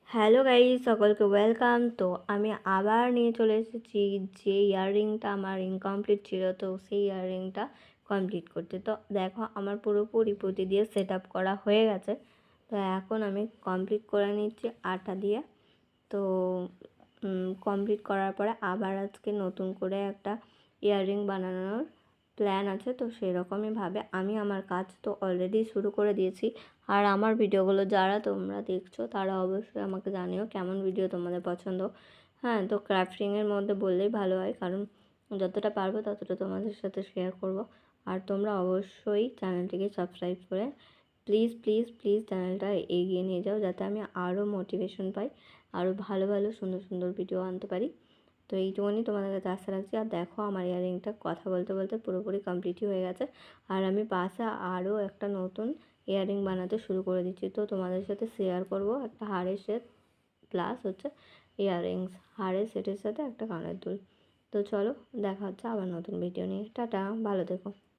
Hello guys, সকলকে welcome. তো আমি আবার নিয়ে চলে এসেছি যে ইয়াররিংটা আমার ইনকমপ্লিট ছিল, তো সেই ইয়াররিংটা কমপ্লিট করতে। তো দেখো আমার পুরোপুরি পুঁতি দিয়ে সেট আপ করা হয়ে গেছে। তো এখন আমি কমপ্লিট করে নিচ্ছি আটা দিয়ে। তো কমপ্লিট করার পরে আবার আজকে নতুন করে একটা ইয়াররিং বানানোর প্ল্যান আছে। তো সেরকমইভাবে আমি আমার কাজ তো অলরেডি শুরু করে দিয়েছি। আর আমার ভিডিওগুলো যারা তোমরা দেখছো তারা অবশ্যই আমাকে জানিও কেমন ভিডিও তোমাদের পছন্দ। হ্যাঁ, তো ক্রাফটিংয়ের মধ্যে বললেই ভালো হয়, কারণ যতটা পারবো ততটা তোমাদের সাথে শেয়ার করব। আর তোমরা অবশ্যই চ্যানেলটিকে সাবস্ক্রাইব করে প্লিজ প্লিজ প্লিজ চ্যানেলটা এগিয়ে নিয়ে যাও, যাতে আমি আরও মোটিভেশন পাই, আরও ভালো ভালো সুন্দর সুন্দর ভিডিও আনতে পারি। তো এইটুকুনি তোমাদের কাছে আশা রাখছি। আর দেখো আমার ইয়াররিংটা কথা বলতে বলতে পুরোপুরি কমপ্লিটই হয়ে গেছে। আর আমি পাশে আরও একটা নতুন ইয়াররিং বানাতে শুরু করে দিচ্ছি। তো তোমাদের সাথে শেয়ার করব একটা হারের সেট প্লাস হচ্ছে ইয়াররিংস, হারের সেটের সাথে একটা কানের দুল। তো চলো, দেখা হচ্ছে আবার নতুন ভিডিও নিয়ে। টাটা, ভালো থেকো।